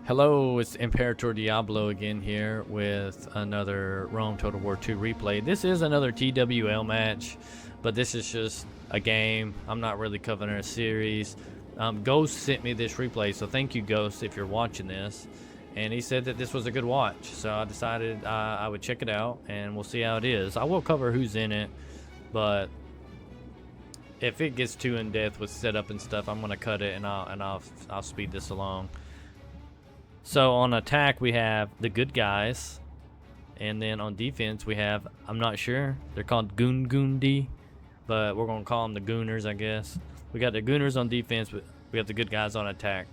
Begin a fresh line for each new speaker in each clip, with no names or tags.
Hello, it's Imperator Diablo again here with another Rome Total War 2 replay. This is another TWL match, but this is just a game. I'm not really covering a series. Ghost sent me this replay, so thank you, Ghost, if you're watching this. And he said that this was a good watch, so I decided I would check it out, and we'll see how it is. I will cover who's in it, but if it gets too in depth with setup and stuff, I'm gonna cut it and I'll speed this along. So on attack we have the good guys, and then on defense we have, I'm not sure, they're called Goondi, but we're gonna call them the Gooners, I guess. We got the Gooners on defense, but we have the good guys on attack.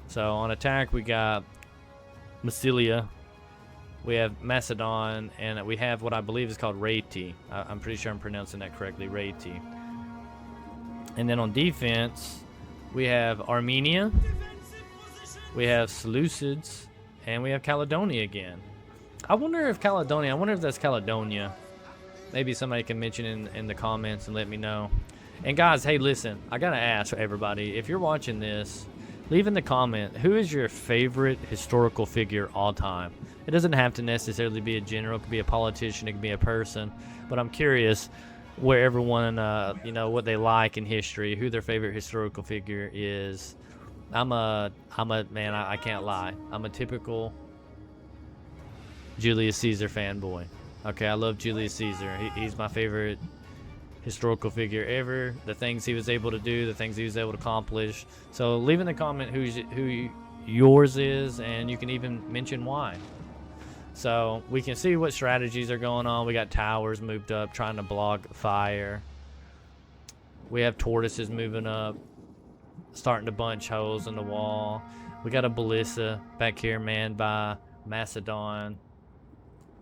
So on attack we got Massilia, we have Macedon, and we have what I believe is called Raiti. I'm pretty sure I'm pronouncing that correctly, Raiti. And then on defense we have Armenia, we have Seleucids, and we have Caledonia again. I wonder if that's Caledonia. Maybe somebody can mention in the comments and let me know. And guys, hey, listen, I gotta ask everybody, if you're watching this, leave in the comment, who is your favorite historical figure all time? It doesn't have to necessarily be a general, it could be a politician, it could be a person, but I'm curious where everyone, you know, what they like in history, who their favorite historical figure is. I'm a man, I can't lie. I'm a typical Julius Caesar fanboy. Okay, I love Julius Caesar. He's my favorite historical figure ever. The things he was able to do, the things he was able to accomplish. So leave in the comment who yours is, and you can even mention why. So we can see what strategies are going on. We got towers moved up, trying to block fire. We have tortoises moving up, starting to bunch holes in the wall. We got a ballista back here manned by Macedon.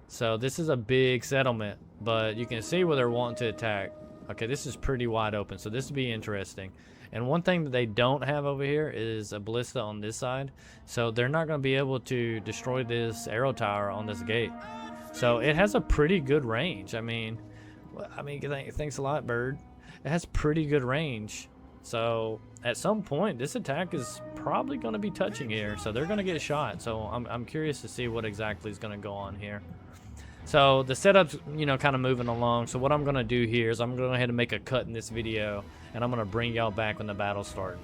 So this is a big settlement, but you can see where they're wanting to attack. Okay, this is pretty wide open, so this will be interesting. And one thing that they don't have over here is a ballista on this side, so they're not going to be able to destroy this arrow tower on this gate. So it has a pretty good range. I mean, thanks a lot, bird. It has pretty good range. So at some point, this attack is probably going to be touching here, so they're going to get shot. So I'm curious to see what exactly is going to go on here. So the setup's, you know, kind of moving along. So what I'm going to do here is I'm going to go ahead and make a cut in this video, and I'm going to bring y'all back when the battle's starting.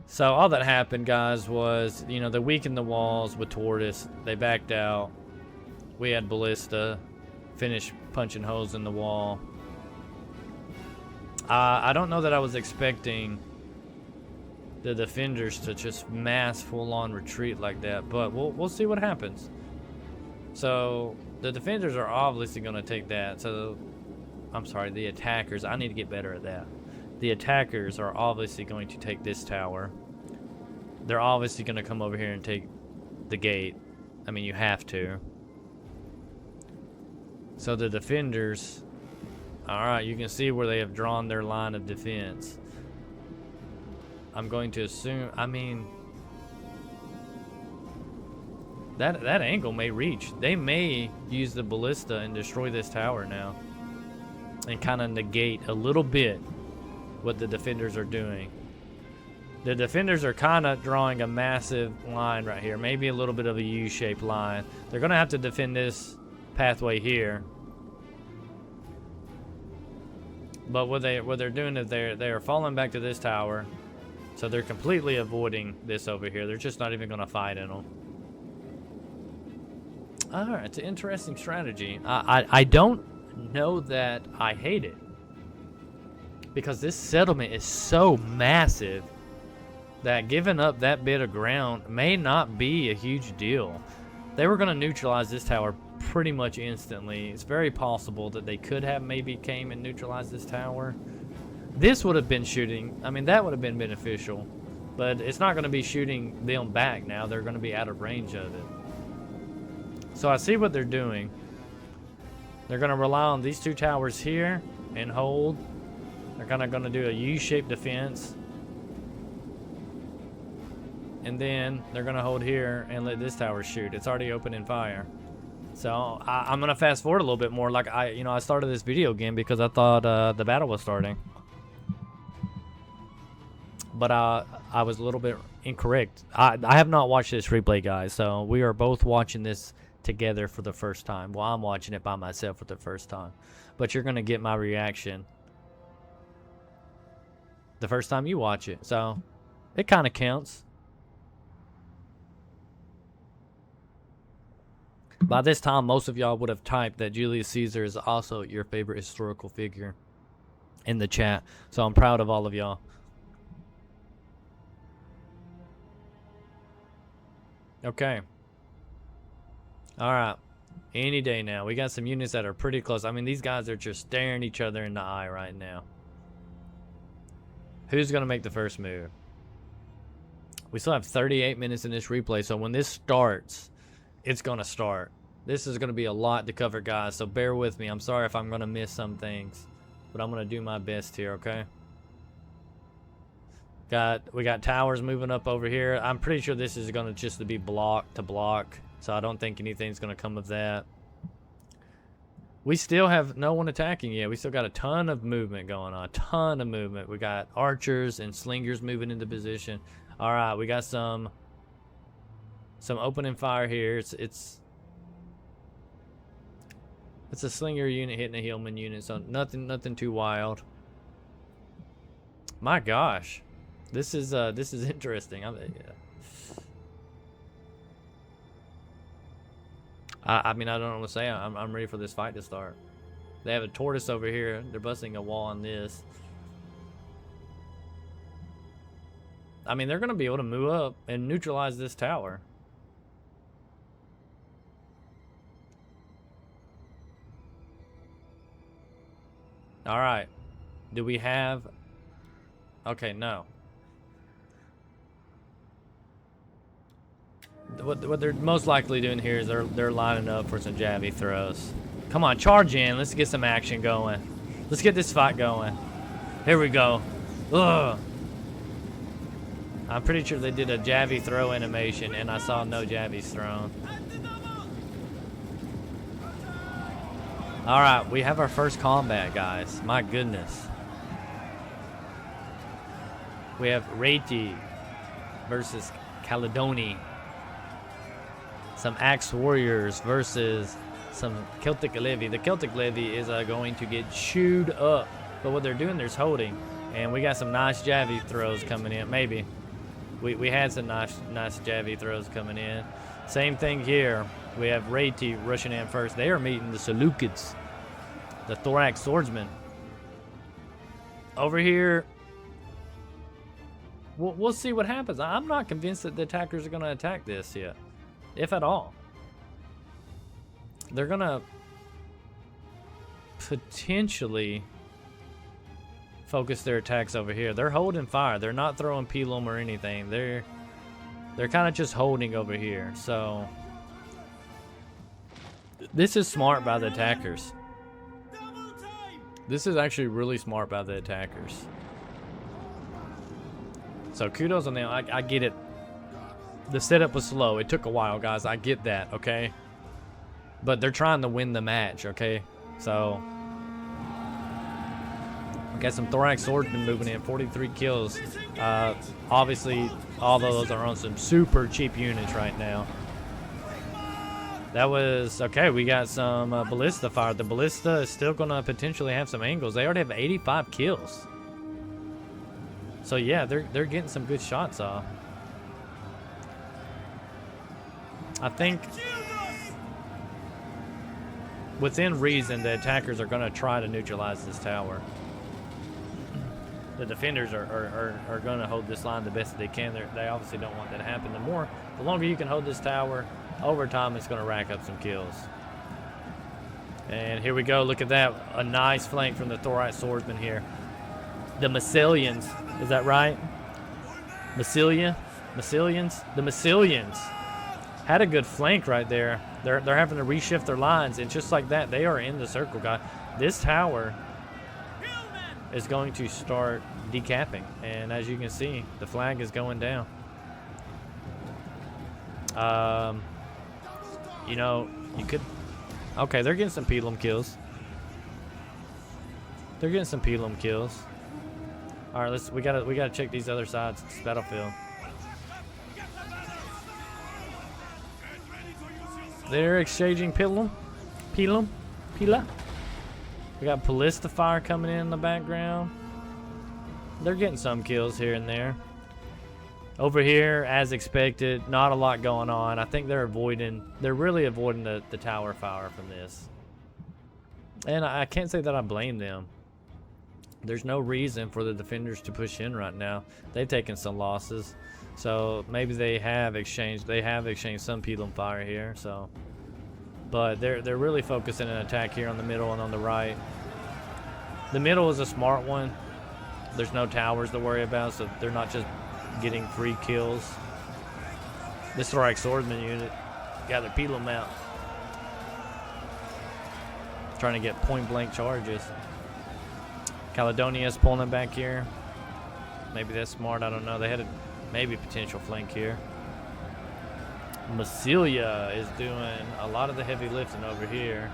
So all that happened, guys, was, you know, they weakened the walls with Tortoise. They backed out. We had Ballista, finished punching holes in the wall. I don't know that I was expecting the defenders to just mass full-on retreat like that, but we'll see what happens. So the defenders are obviously going to take that. So I'm sorry, the attackers. I need to get better at that. The attackers are obviously going to take this tower. They're obviously going to come over here and take the gate. I mean, you have to. So the defenders. Alright, you can see where they have drawn their line of defense. I'm going to assume, I mean, that angle may reach. They may use the ballista and destroy this tower now, and kind of negate a little bit what the defenders are doing. The defenders are kind of drawing a massive line right here, maybe a little bit of a U-shaped line. They're going to have to defend this pathway here. But what they're doing is they are falling back to this tower, so they're completely avoiding this over here. They're just not even going to fight in them. All right, it's an interesting strategy. I don't know that I hate it, because this settlement is so massive that giving up that bit of ground may not be a huge deal. They were going to neutralize this tower pretty much instantly. It's very possible that they could have maybe came and neutralized this tower. This would have been shooting, I mean, that would have been beneficial, but it's not going to be shooting them back now. They're going to be out of range of it. So I see what they're doing. They're going to rely on these two towers here and hold. They're kind of going to do a U-shaped defense, and then they're going to hold here and let this tower shoot. It's already opening fire. So I'm gonna fast forward a little bit more. Like I started this video again because I thought the battle was starting. But I was a little bit incorrect. I have not watched this replay, guys, so we are both watching this together for the first time. Well, I'm watching it by myself for the first time, but you're gonna get my reaction the first time you watch it, so it kind of counts. By this time, most of y'all would have typed that Julius Caesar is also your favorite historical figure in the chat, so I'm proud of all of y'all. Okay. All right. Any day now. We got some units that are pretty close. I mean, these guys are just staring each other in the eye right now. Who's going to make the first move? We still have 38 minutes in this replay, so when this starts, it's going to start. This is going to be a lot to cover, guys, so bear with me. I'm sorry if I'm going to miss some things, but I'm going to do my best here, okay? We got towers moving up over here. I'm pretty sure this is going to just be block to block, so I don't think anything's going to come of that. We still have no one attacking yet. We still got a ton of movement going on. A ton of movement. We got archers and slingers moving into position. All right, we got some opening fire here. It's a slinger unit hitting a hillman unit, so nothing too wild. My gosh. This is interesting. I mean, I don't know what to say. I'm ready for this fight to start. They have a tortoise over here. They're busting a wall on this. I mean, they're gonna be able to move up and neutralize this tower. All right. Do we have? Okay, no. What they're most likely doing here is they're lining up for some jabby throws. Come on, charge in. Let's get some action going. Let's get this fight going. Here we go. Ugh. I'm pretty sure they did a jabby throw animation, and I saw no jabbies thrown. All right, we have our first combat, guys. My goodness. We have Reti versus Caledoni. Some Axe Warriors versus some Celtic Levy. The Celtic Levy is going to get chewed up. But what they're doing, there's holding. And we got some nice jabby throws coming in. Maybe. We had some nice jabby throws coming in. Same thing here. We have Reti rushing in first. They are meeting the Seleucids, the Thorax Swordsmen. Over here, we'll see what happens. I'm not convinced that the attackers are going to attack this yet. If at all. They're gonna potentially focus their attacks over here. They're holding fire. They're not throwing pelum or anything. They're kind of just holding over here. So this is smart by the attackers. This is actually really smart by the attackers. So kudos on them. I get it. The setup was slow. It took a while, guys. I get that, okay? But they're trying to win the match, okay? So we got some Thorax Swordsmen moving in. 43 kills. Obviously, all those are on some super cheap units right now. That was... Okay, we got some Ballista fire. The Ballista is still going to potentially have some angles. They already have 85 kills. So, yeah, they're getting some good shots off. I think within reason, the attackers are going to try to neutralize this tower. The defenders are going to hold this line the best they can. They obviously don't want that to happen. The longer you can hold this tower, over time it's going to rack up some kills. And here we go. Look at that. A nice flank from the Thorax Swordsman here. The Massilians. Is that right? Massilia? Massilians? The Massilians. Had a good flank right there. They're having to reshift their lines, and just like that, they are in the circle, guys. This tower is going to start decapping, and as you can see, the flag is going down. You know, you could... Okay, they're getting some pelum kills. They're getting some pelum kills. All right, we gotta check these other sides. This battlefield. They're exchanging Pila. We got Ballista Fire coming in the background. They're getting some kills here and there. Over here, as expected, not a lot going on. I think they're really avoiding the tower fire from this. And I can't say that I blame them. There's no reason for the defenders to push in right now. They've taken some losses. So maybe they have exchanged some Pelum fire here, so but they're really focusing an attack here on the middle and on the right. The middle is a smart one. There's no towers to worry about, so they're not just getting free kills. This Thorax Swordsman unit got their Pelum out. Trying to get point blank charges. Caledonia's pulling them back here. Maybe that's smart, I don't know. They had a maybe potential flank here. Massilia is doing a lot of the heavy lifting over here.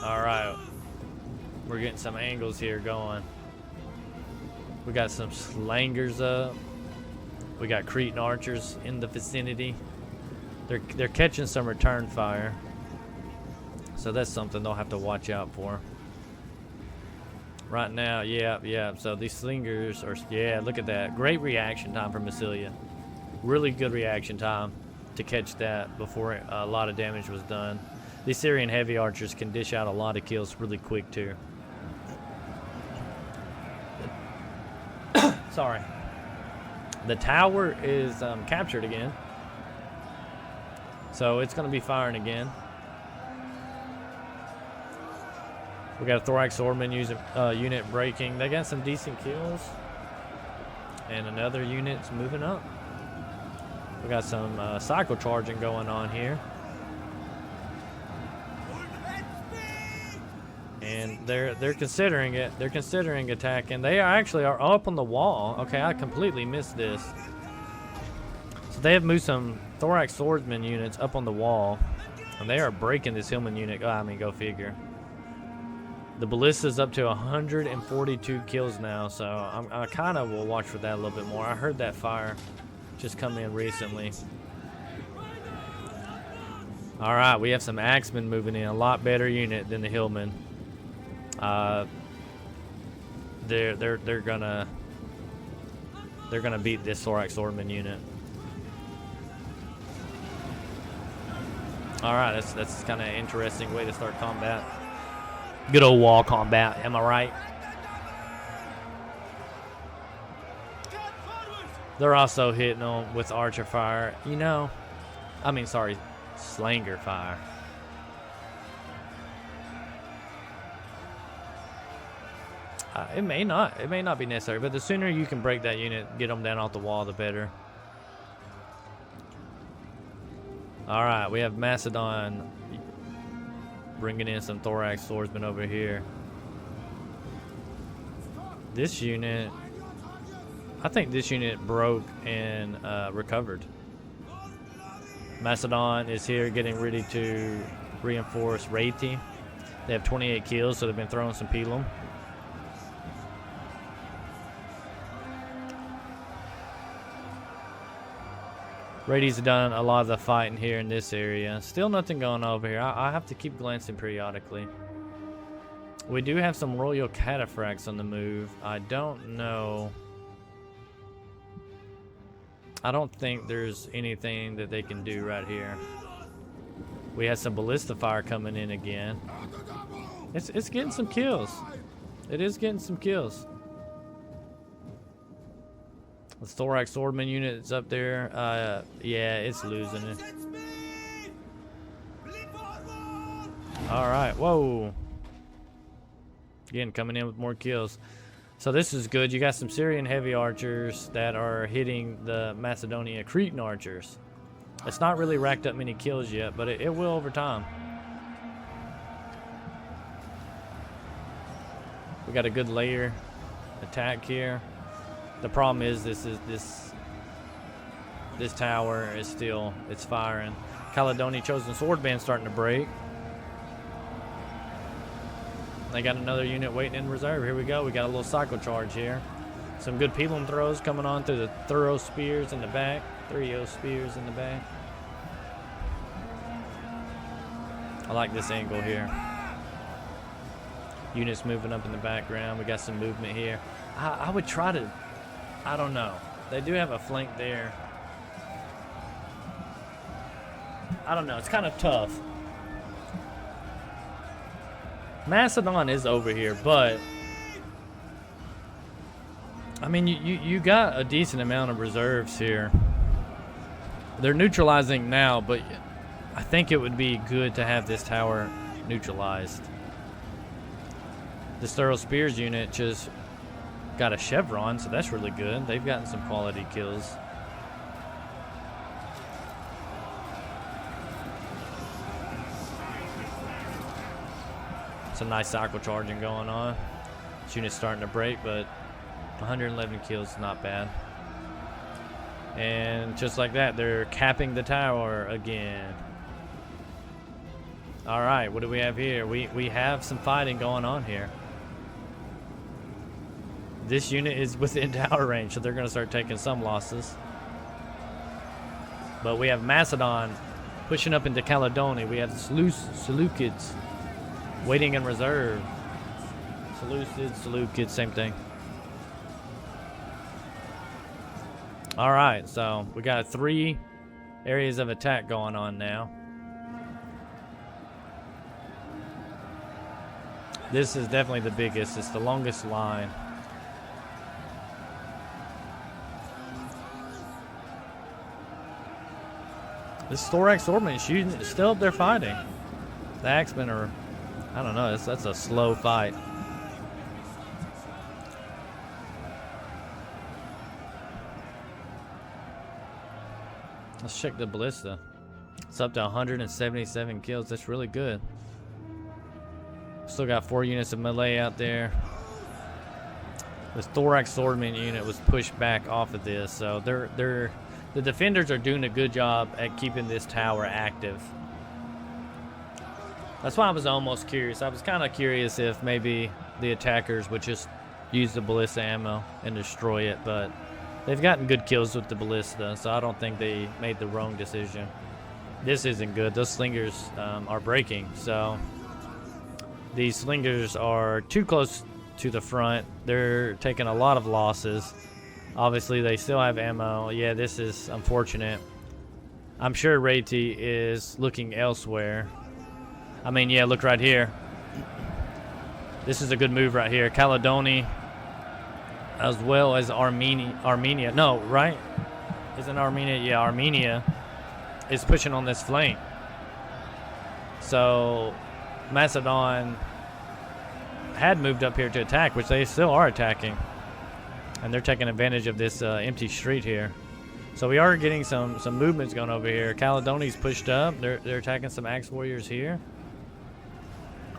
Alright. We're getting some angles here going. We got some slangers up. We got Cretan archers in the vicinity. They're catching some return fire. So that's something they'll have to watch out for. Right now, yeah. So these slingers are, yeah, look at that. Great reaction time from Massilia. Really good reaction time to catch that before a lot of damage was done. These Syrian heavy archers can dish out a lot of kills really quick too. Sorry. The tower is captured again. So it's going to be firing again. We got a Thorax Swordman unit breaking. They got some decent kills. And another unit's moving up. We got some cycle charging going on here. And they're considering it. They're considering attacking. They are up on the wall. Okay, I completely missed this. So they have moved some Thorax Swordsman units up on the wall. And they are breaking this Hillman unit. Oh, I mean, go figure. The Ballista's up to 142 kills now, so I kind of will watch for that a little bit more. I heard that fire just come in recently. All right, we have some Axemen moving in. A lot better unit than the Hillman. They're gonna beat this Thorax Swordman unit. All right, that's kind of an interesting way to start combat. Good old wall combat, am I right? They're also hitting on with archer fire. You know, I mean, sorry, slanger fire. It may not be necessary, but the sooner you can break that unit, get them down off the wall, the better. All right, we have Macedon bringing in some Thorax Swordsmen over here. This unit, I think this unit broke and recovered. Macedon is here getting ready to reinforce Rati. They have 28 kills, so they've been throwing some Pelum. Radi's done a lot of the fighting here in this area. Still nothing going on over here. I have to keep glancing periodically. We do have some Royal Cataphracts on the move. I don't know. I don't think there's anything that they can do right here. We have some Ballista Fire coming in again. It's getting some kills. It is getting some kills. The Thorax Swordman unit is up there. Yeah, it's losing it. Alright, whoa. Again, coming in with more kills. So this is good. You got some Syrian heavy archers that are hitting the Macedonia Cretan archers. It's not really racked up many kills yet, but it will over time. We got a good layer attack here. The problem is this tower is still, it's firing. Caledonia Chosen Swordband starting to break. They got another unit waiting in reserve. Here we go. We got a little cycle charge here. Some good pilum throws coming on through the thorough spears in the back. 3-0 spears in the back. I like this angle here. Units moving up in the background. We got some movement here. I would try to, I don't know. They do have a flank there. I don't know. It's kind of tough. Macedon is over here, but I mean, you got a decent amount of reserves here. They're neutralizing now, but I think it would be good to have this tower neutralized. This Thorough Spears unit just got a chevron, so that's really good. They've gotten some quality kills. Some nice cycle charging going on. This unit's starting to break, but 111 kills is not bad. And just like that, they're capping the tower again. All right, what do we have here? We have some fighting going on here. This unit is within tower range, so they're going to start taking some losses. But we have Macedon pushing up into Caledonia. We have Seleucids waiting in reserve. Seleucids, same thing. All right, so we got 3 areas of attack going on now. This is definitely the biggest. It's the longest line. This Thorax Swordman is still up there fighting. The Axemen are, I don't know, that's a slow fight. Let's check the ballista. It's up to 177 kills. That's really good. Still got 4 units of melee out there. This Thorax Swordman unit was pushed back off of this, so the defenders are doing a good job at keeping this tower active. That's why I was almost curious. I was kind of curious if maybe the attackers would just use the ballista ammo and destroy it, but they've gotten good kills with the ballista, so I don't think they made the wrong decision. This isn't good. Those slingers are breaking, so these slingers are too close to the front. They're taking a lot of losses. Obviously, they still have ammo. Yeah, this is unfortunate. I'm sure Rati is looking elsewhere. I mean, yeah, look right here. This is a good move right here. Caledonia, as well as Armenia. No, right? Isn't Armenia? Yeah, Armenia is pushing on this flank. So Macedon had moved up here to attack, which they still are attacking. And they're taking advantage of this empty street here. So we are getting some movements going over here. Caledonia's pushed up. They're attacking some Axe Warriors here.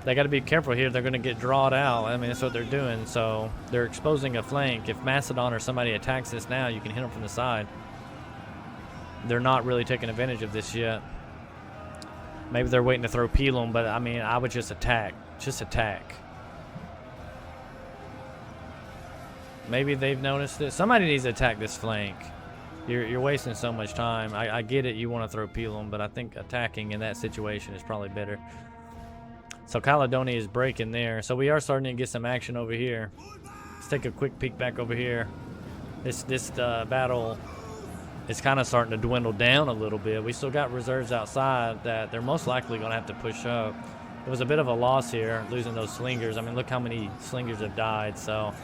They got to be careful here. They're going to get drawed out. I mean, that's what they're doing. So they're exposing a flank. If Macedon or somebody attacks this now, you can hit them from the side. They're not really taking advantage of this yet. Maybe they're waiting to throw Pelum, but I mean, I would just attack. Just attack. Maybe they've noticed it. Somebody needs to attack this flank. You're wasting so much time. I get it, you want to throw Pelum, but I think attacking in that situation is probably better. So Caledonia is breaking there. So we are starting to get some action over here. Let's take a quick peek back over here. This battle is kind of starting to dwindle down a little bit. We still got reserves outside that they're most likely going to have to push up. It was a bit of a loss here, losing those slingers. I mean, look how many slingers have died. So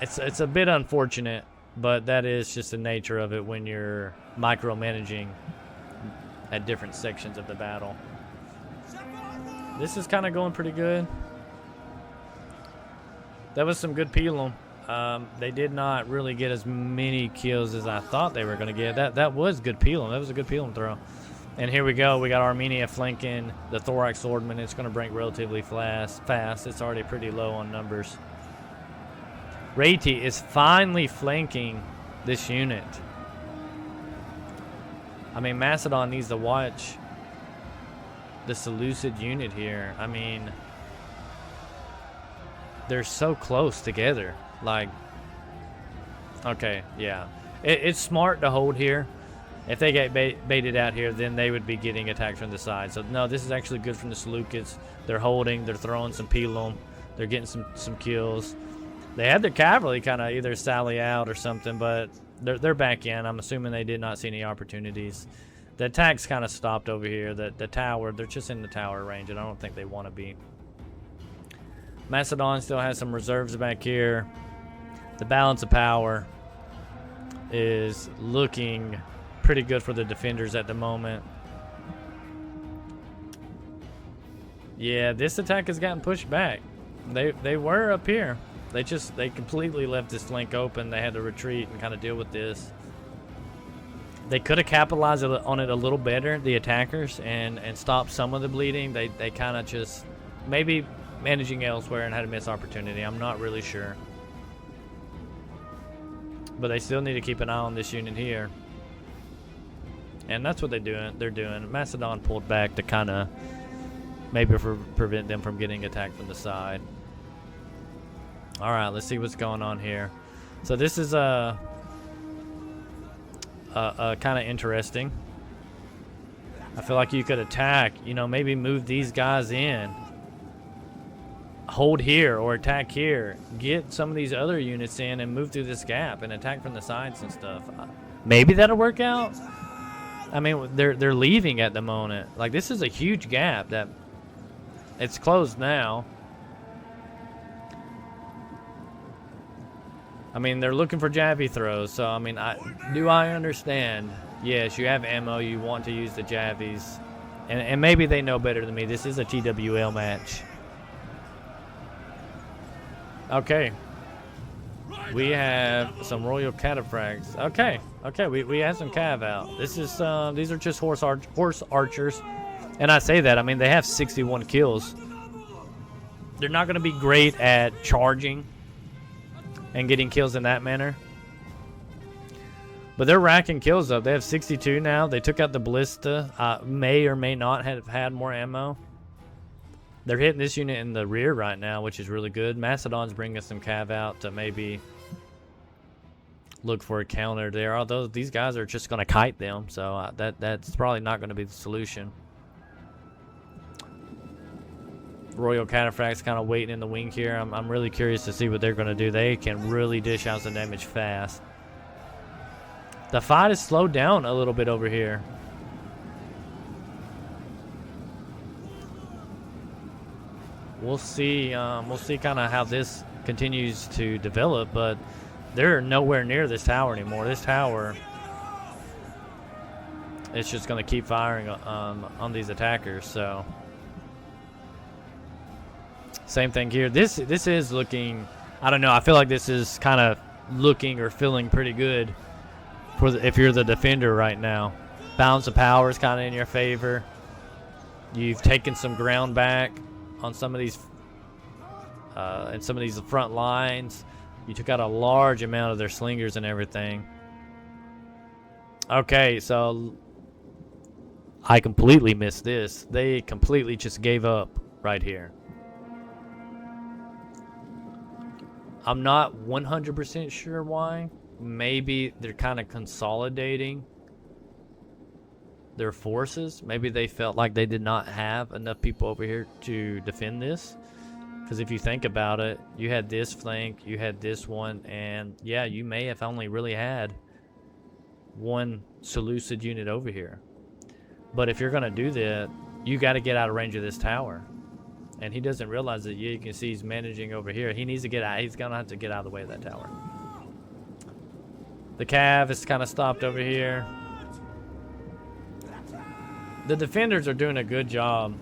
it's a bit unfortunate, but that is just the nature of it when you're micromanaging at different sections of the battle. This is kind of going pretty good. That was some good Pelum. They did not really get as many kills as I thought they were going to get. That was good Pelum. That was a good Pelum throw. And here we go. We got Armenia flanking the Thorax Swordman. It's going to break relatively fast. It's already pretty low on numbers. Rati is finally flanking this unit. I mean, Macedon needs to watch the Seleucid unit here. I mean, they're so close together. Like, okay, yeah. It's smart to hold here. If they get baited out here, then they would be getting attacked from the side. So, no, this is actually good from the Seleucids. They're holding. They're throwing some pilum. They're getting some kills. They had their cavalry kind of either sally out or something, but they're back in. I'm assuming they did not see any opportunities. The attacks kind of stopped over here. The tower, they're just in the tower range, and I don't think they want to be. Macedon still has some reserves back here. The balance of power is looking pretty good for the defenders at the moment. Yeah, this attack has gotten pushed back. They were up here. They completely left this flank open. They had to retreat and kind of deal with this. They could have capitalized on it a little better, the attackers, and stopped some of the bleeding. They kind of just maybe managing elsewhere and had a missed opportunity. I'm not really sure. But they still need to keep an eye on this unit here. And that's what they're doing. Macedon pulled back to kind of maybe prevent them from getting attacked from the side. All right, let's see what's going on here. So this is kind of interesting. I feel like you could attack, you know, maybe move these guys in, hold here or attack here, get some of these other units in and move through this gap and attack from the sides and stuff. Maybe that'll work out. I mean, they're leaving at the moment. Like, this is a huge gap that it's closed now. I mean, they're looking for jabby throws, so I mean, I understand. Yes, you have ammo, you want to use the jabbies, and maybe they know better than me. This is a TWL match. Okay, we have some royal cataphracts. Okay, we have some cav out. This is these are just horse archers, and I say that, I mean, they have 61 kills. They're not going to be great at charging and getting kills in that manner, but they're racking kills up. They have 62 now. They took out the ballista. May or may not have had more ammo. They're hitting this unit in the rear right now, which is really good. Macedon's bringing some cav out to maybe look for a counter there, although these guys are just going to kite them, so that's probably not going to be the solution. Royal Cataphract's kind of waiting in the wing here. I'm really curious to see what they're going to do. They can really dish out some damage fast. The fight is slowed down a little bit over here. We'll see kind of how this continues to develop, but they're nowhere near this tower anymore. This tower, it's just going to keep firing on these attackers, so... Same thing here. This is looking, I don't know, I feel like this is kind of looking or feeling pretty good for if you're the defender right now. Balance of power is kind of in your favor. You've taken some ground back on some of these and some of these front lines. You took out a large amount of their slingers and everything. Okay, so I completely missed this. They completely just gave up right here. I'm not 100% sure why. Maybe they're kind of consolidating their forces. Maybe they felt like they did not have enough people over here to defend this. Because if you think about it, you had this flank, you had this one, and yeah, you may have only really had one Seleucid unit over here. But if you're going to do that, you got to get out of range of this tower. And he doesn't realize that. You can see he's managing over here. He needs to get out. He's going to have to get out of the way of that tower. The cav is kind of stopped over here. The defenders are doing a good job.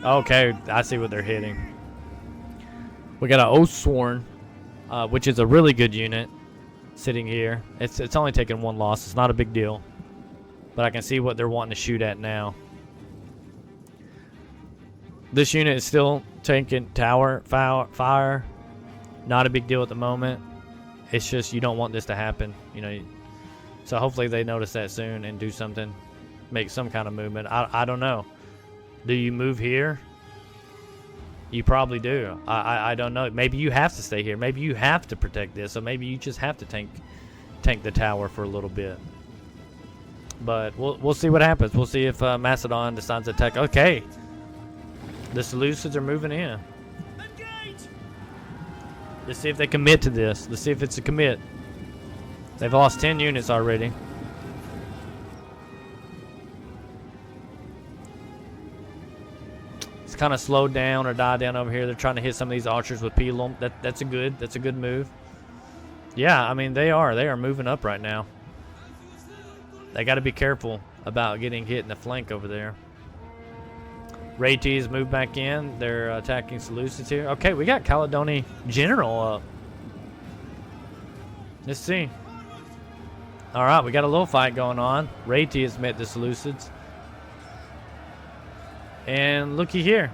Okay, I see what they're hitting. We got an Oathsworn, which is a really good unit, sitting here. It's only taken one loss. It's not a big deal. But I can see what they're wanting to shoot at now. This unit is still taking tower fire. Not a big deal at the moment. It's just you don't want this to happen, you know. So hopefully they notice that soon and do something, make some kind of movement. I don't know. Do you move here? You probably do. I don't know. Maybe you have to stay here. Maybe you have to protect this. So maybe you just have to tank the tower for a little bit. But we'll see what happens. We'll see if Macedon decides to attack. Okay. The Seleucids are moving in. Let's see if they commit to this. Let's see if it's a commit. They've lost 10 units already. It's kind of slowed down or died down over here. They're trying to hit some of these archers with pilum. That's a good move. Yeah, I mean they are moving up right now. They got to be careful about getting hit in the flank over there. Raytis moved back in. They're attacking Seleucids here. Okay, we got Caledoni General up. Let's see. All right, we got a little fight going on. Rayti has met the Seleucids. And looky here.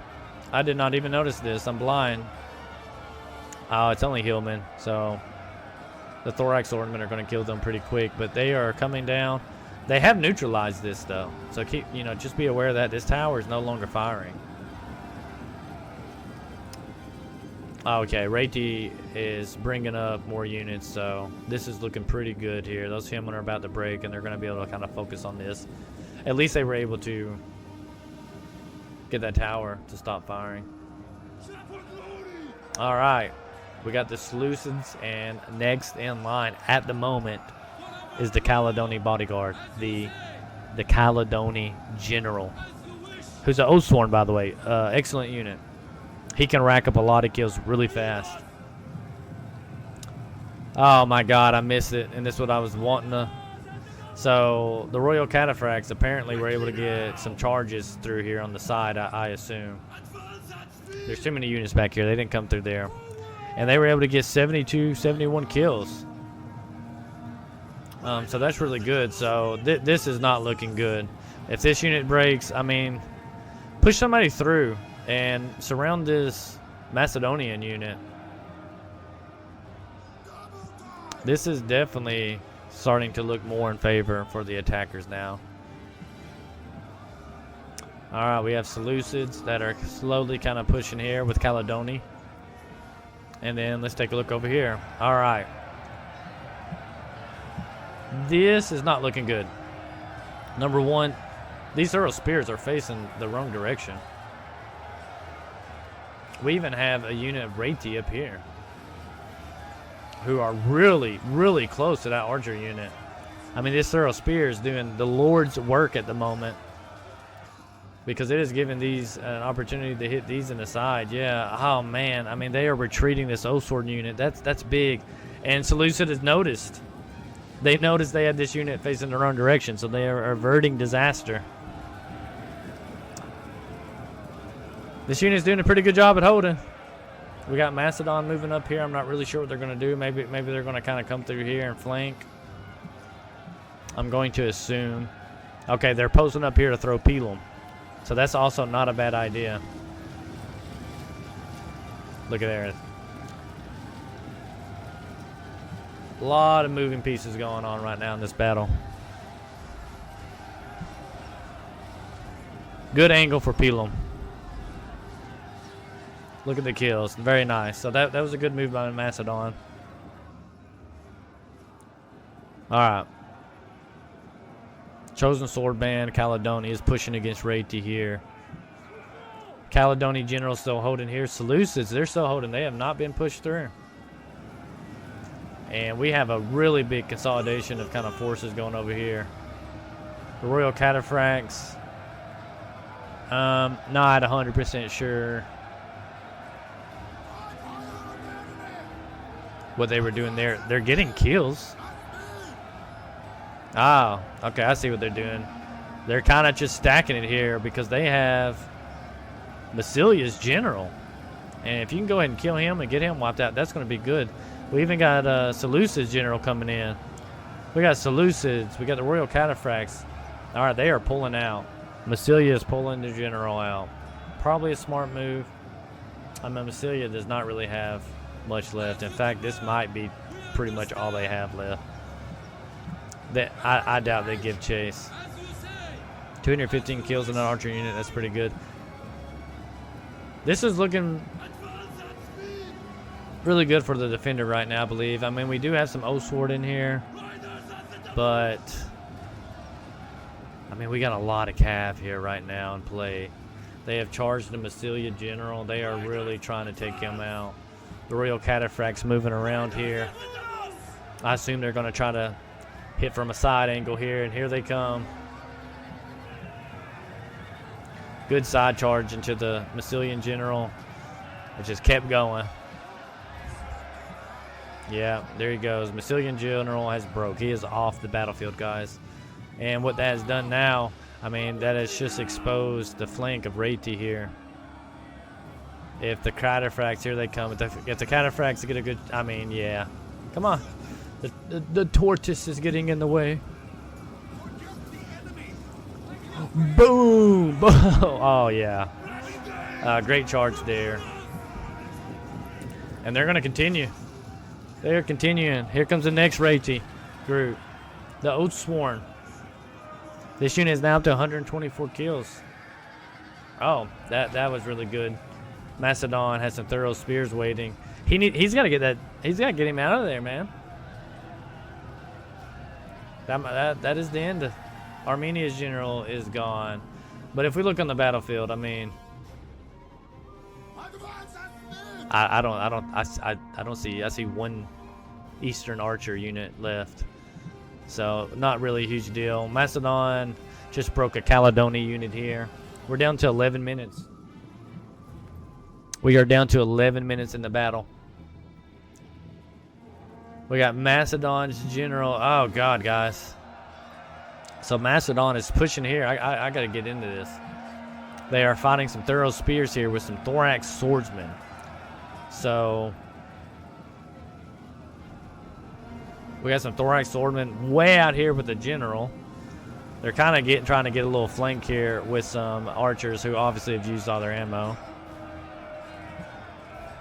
I did not even notice this. I'm blind. Oh, it's only hillmen. So the thorax ornament are going to kill them pretty quick. But they are coming down. They have neutralized this though, so keep, just be aware that this tower is no longer firing. Okay, Rayti is bringing up more units, so this is looking pretty good here. Those hillmen are about to break, and they're going to be able to kind of focus on this. At least they were able to get that tower to stop firing. All right, we got the Seleucids, and next in line at the moment is the Caledoni bodyguard, the Caledoni General, who's an Oathsworn, by the way. Excellent unit. He can rack up a lot of kills really fast. Oh my God, I missed it, and this is what I was wanting to. So the Royal Cataphracts apparently were able to get some charges through here on the side, I assume. There's too many units back here. They didn't come through there. And they were able to get 72, 71 kills. So that's really good. So this is not looking good. If this unit breaks, I mean, push somebody through and surround this Macedonian unit. This is definitely starting to look more in favor for the attackers now. All right, we have Seleucids that are slowly kind of pushing here with Caledoni. And then let's take a look over here. All right. This is not looking good. Number one, these Earl Spears are facing the wrong direction. We even have a unit of Rayti up here who are really, really close to that archer unit. I mean, this Earl Spear is doing the Lord's work at the moment because it is giving these an opportunity to hit these in the side. Yeah, oh man, I mean, they are retreating this Oathsworn unit. That's big. And Seleucid has noticed. They noticed they had this unit facing the wrong direction, so they are averting disaster. This unit's doing a pretty good job at holding. We got Macedon moving up here. I'm not really sure what they're going to do. Maybe they're going to kind of come through here and flank. I'm going to assume. Okay, they're posting up here to throw pilum. So that's also not a bad idea. Look at there. A lot of moving pieces going on right now in this battle. Good angle for pilum. Look at the kills. Very nice. So that was a good move by Macedon. Alright. Chosen Sword Band, Caledoni is pushing against Rayti here. Caledoni General still holding here. Seleucids, they're still holding. They have not been pushed through. And we have a really big consolidation of kind of forces going over here. The Royal Cataphracts. Not 100% sure what they were doing there. They're getting kills. Oh, okay, I see what they're doing. They're kind of just stacking it here because they have Massilia's General. And if you can go ahead and kill him and get him wiped out, that's going to be good. We even got Seleucid's General coming in. We got Seleucids. We got the Royal Cataphracts. All right, they are pulling out. Massilia is pulling the General out. Probably a smart move. I mean, Massilia does not really have much left. In fact, this might be pretty much all they have left. I doubt they give chase. 215 kills in an archer unit. That's pretty good. This is looking really good for the defender right now, I believe. I mean, we do have some O-Sword in here, but I mean, we got a lot of cav here right now in play. They have charged the Massilia General. They are really trying to take him out. The Royal Cataphract's moving around here. I assume they're going to try to hit from a side angle here, and here they come. Good side charge into the Massilian General. It just kept going. Yeah, there he goes. Massilian General has broke. He is off the battlefield, guys. And what that has done now, I mean, that has just exposed the flank of Rati here. If the Cataphracts, here they come. If the Cataphracts get a good, I mean, yeah. Come on. The tortoise is getting in the way. Boom! Oh, yeah. Great charge there. And they're going to continue. They're continuing. Here comes the next Rati group. The Oathsworn. This unit is now up to 124 kills. Oh, that was really good. Macedon has some thorough spears waiting. He's got to get that. He's got to get him out of there, man. That is the end. Armenia's general is gone. But if we look on the battlefield, I mean, I don't see. I see one Eastern Archer unit left. So not really a huge deal. Macedon just broke a Caledoni unit here. We're down to 11 minutes. We are down to 11 minutes in the battle. We got Macedon's general. Oh God, guys. So Macedon is pushing here. I got to get into this. They are fighting some thorough spears here with some thorax swordsmen. So we got some thorax swordsmen way out here with the general. They're kind of trying to get a little flank here with some archers who obviously have used all their ammo.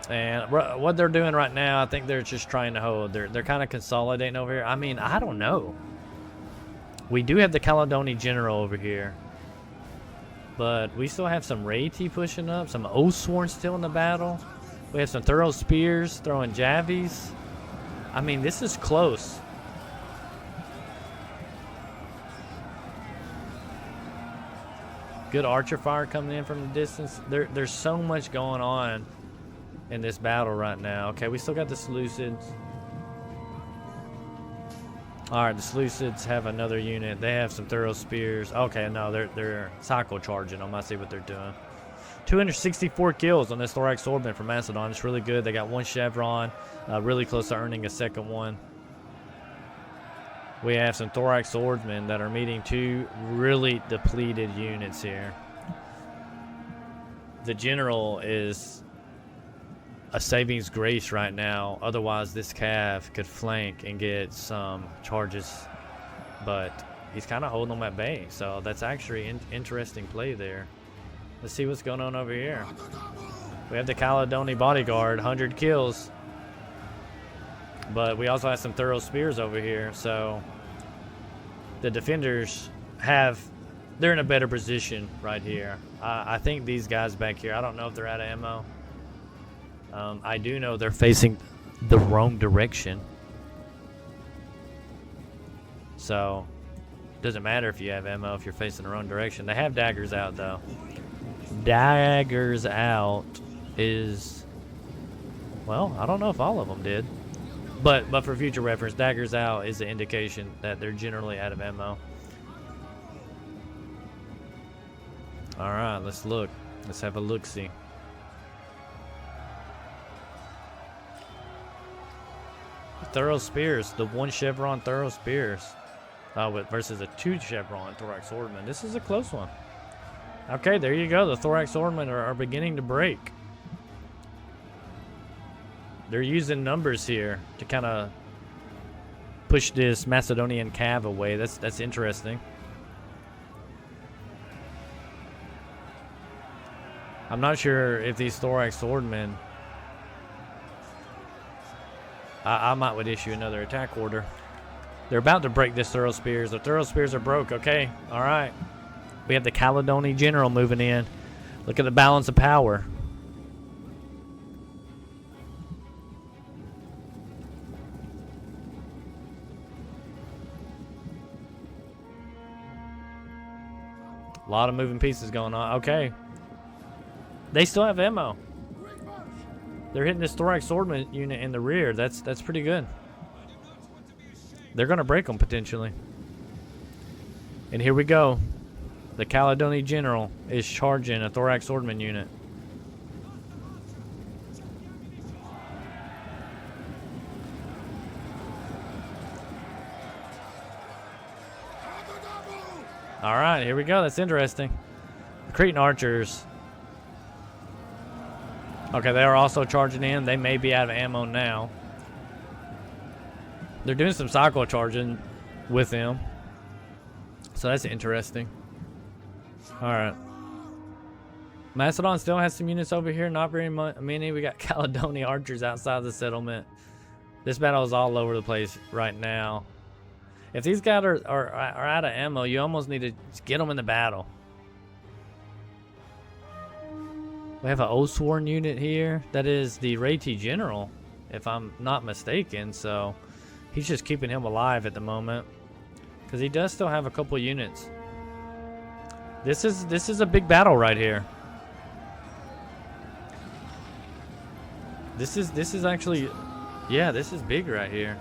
And what they're doing right now, I think they're just trying to hold. They're kind of consolidating over here. I mean, I don't know. We do have the Caledoni general over here. But we still have some Rati pushing up. Some Oathsworn still in the battle. We have some thorough spears throwing javies. I mean, this is close. Good archer fire coming in from the distance. There's so much going on in this battle right now. Okay, we still got the Seleucids. Alright, the Seleucids have another unit. They have some thorough spears. Okay, no, they're cycle charging them. I see what they're doing. 264 kills on this thorax swordman from Macedon. It's really good. They got one chevron. Really close to earning a second one. We have some thorax swordsmen that are meeting two really depleted units here. The general is a savings grace right now. Otherwise, this cav could flank and get some charges. But he's kind of holding them at bay. So that's actually an interesting play there. Let's see what's going on over here. We have the Caledoni bodyguard, 100 kills. But we also have some thorough spears over here. So the defenders they're in a better position right here. I think these guys back here, I don't know if they're out of ammo. I do know they're facing the wrong direction. So doesn't matter if you have ammo if you're facing the wrong direction. They have daggers out though. Daggers out is, well, I don't know if all of them did. But for future reference, daggers out is an indication that they're generally out of ammo. Alright, let's look. Let's have a look-see. Thorough spears, the one chevron thorough spears versus a two chevron thorax swordman. This is a close one. Okay, there you go. The thorax swordmen are beginning to break. They're using numbers here to kind of push this Macedonian cav away. That's interesting. I'm not sure if these thorax swordmen, I might would issue another attack order. They're about to break this thorough spears. The thorough spears are broke. Okay, all right. We have the Caledoni general moving in. Look at the balance of power. A lot of moving pieces going on. Okay. They still have ammo. They're hitting this thorax swordman unit in the rear. That's pretty good. They're going to break them potentially. And here we go. The Caledonian General is charging a thorax swordman unit. All right, here we go. That's interesting. The Cretan archers. Okay, they are also charging in. They may be out of ammo now. They're doing some cycle charging with them. So that's interesting. All right. Macedon still has some units over here. Not very many. We got Caledonian archers outside the settlement. This battle is all over the place right now. If these guys are out of ammo, you almost need to get them in the battle. We have an Osworn unit here. That is the Rati General, if I'm not mistaken. So he's just keeping him alive at the moment, because he does still have a couple units. This is a big battle right here. This is actually, yeah, this is big right here.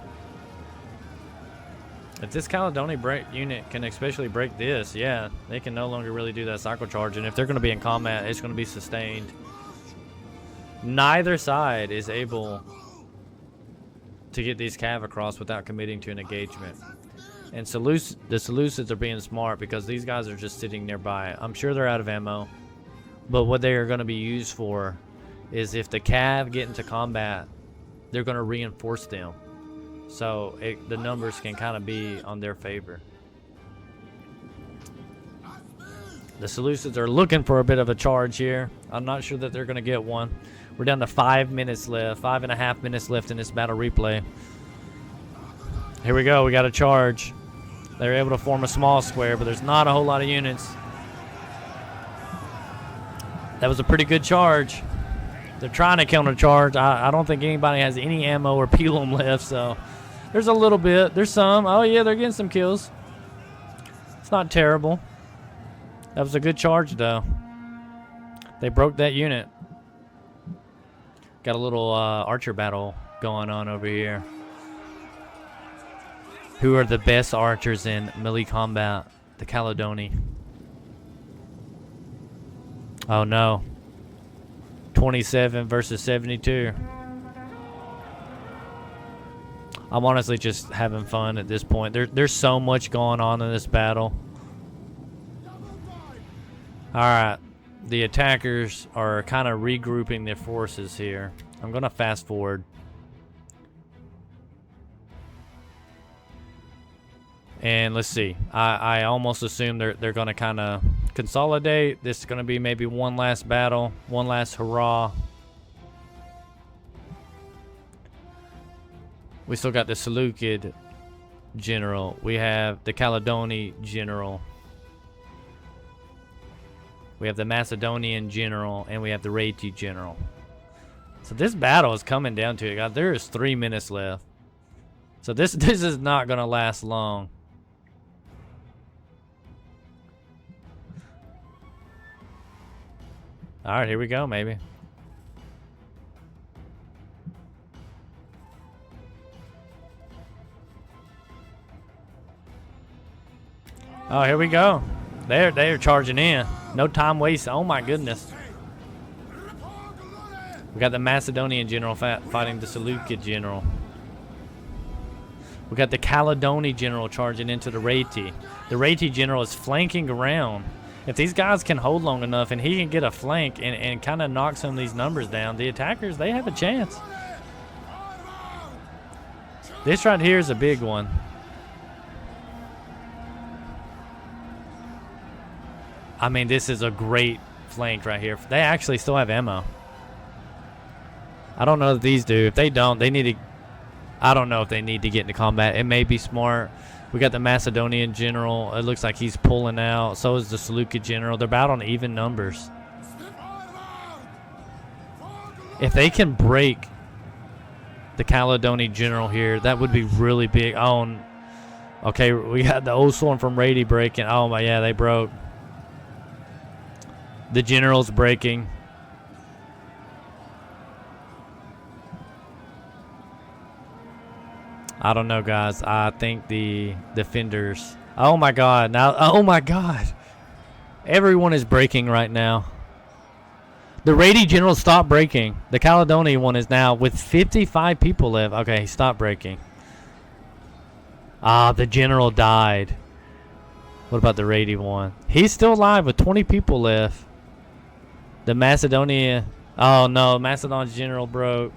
If this Caledonian unit can especially break this, yeah, they can no longer really do that cycle charge. And if they're going to be in combat, it's going to be sustained. Neither side is able to get these cav across without committing to an engagement. And the Seleucids are being smart because these guys are just sitting nearby. I'm sure they're out of ammo. But what they are going to be used for is if the cav get into combat, they're going to reinforce them. So the numbers can kind of be on their favor. The Seleucids are looking for a bit of a charge here. I'm not sure that they're going to get one. We're down to 5 minutes left. 5.5 minutes left in this battle replay. Here we go. We got a charge. They're able to form a small square, but there's not a whole lot of units. That was a pretty good charge. They're trying to counter charge. I don't think anybody has any ammo or pelum left, so there's a little bit. There's some. Oh, yeah, they're getting some kills. It's not terrible. That was a good charge, though. They broke that unit. Got a little archer battle going on over here. Who are the best archers in melee combat? The Caledonian. Oh, no. 27 versus 72. I'm honestly just having fun at this point. There's so much going on in this battle. Alright. The attackers are kind of regrouping their forces here. I'm going to fast forward. And let's see. I almost assume they're going to kind of consolidate. This is going to be maybe one last battle. One last hurrah. We still got the Seleucid general. We have the Caledonian general. We have the Macedonian general. And we have the Rati general. So this battle is coming down to it. God, there is 3 minutes left. So this is not going to last long. All right, here we go, maybe. Oh, here we go. They're charging in. No time waste. Oh my goodness. We got the Macedonian general fighting the Seleucid general. We got the Caledonian general charging into the Rati. The Rati general is flanking around. If these guys can hold long enough and he can get a flank and kind of knock some of these numbers down, the attackers, they have a chance. This right here is a big one. I mean, this is a great flank right here. They actually still have ammo. I don't know if these do. If they don't, they need to... I don't know if they need to get into combat. It may be smart. We got the Macedonian general. It looks like he's pulling out. So is the Seleucid general. They're about on even numbers. If they can break the Caledonian general here, that would be really big. Oh, okay, we got the Osworn from Rady breaking. Oh, my, yeah, they broke. The general's breaking. I don't know, guys. I think the defenders... Oh, my God. Now, oh, my God. Everyone is breaking right now. The Rady General stopped breaking. The Caledonia one is now with 55 people left. Okay, stop breaking. Ah, the General died. What about the Rady one? He's still alive with 20 people left. The Macedonia... Oh, no. Macedon's General broke.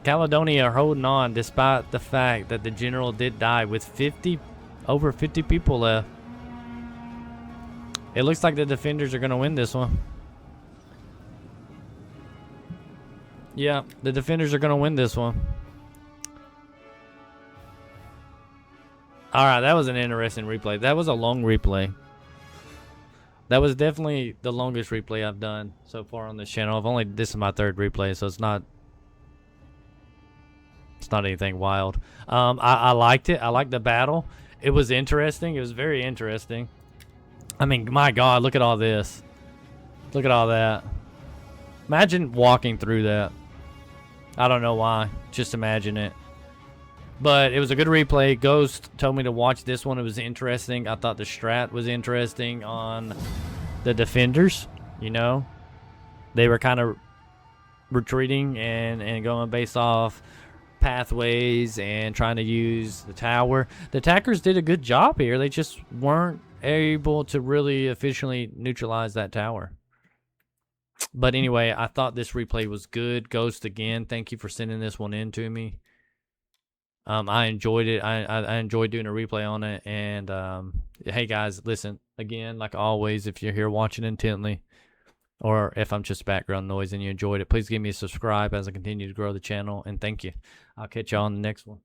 Caledonia are holding on despite the fact that the General did die with over 50 people left. It looks like the defenders are going to win this one. Yeah, the defenders are going to win this one. Alright, that was an interesting replay. That was a long replay. That was definitely the longest replay I've done so far on this channel. This is my third replay, so it's not anything wild. I liked it. I liked the battle. It was interesting. It was very interesting. I mean, my God, look at all this. Look at all that. Imagine walking through that. I don't know why. Just imagine it. But it was a good replay. Ghost told me to watch this one. It was interesting. I thought the strat was interesting on the defenders. You know, they were kind of retreating and going based off pathways and trying to use the tower. The attackers did a good job here. They just weren't able to really efficiently neutralize that tower. But anyway, I thought this replay was good. Ghost, again, thank you for sending this one in to me. I enjoyed it. I enjoyed doing a replay on it. And hey guys, listen, again, like always, if you're here watching intently, or if I'm just background noise and you enjoyed it, please give me a subscribe as I continue to grow the channel. And thank you. I'll catch y'all on the next one.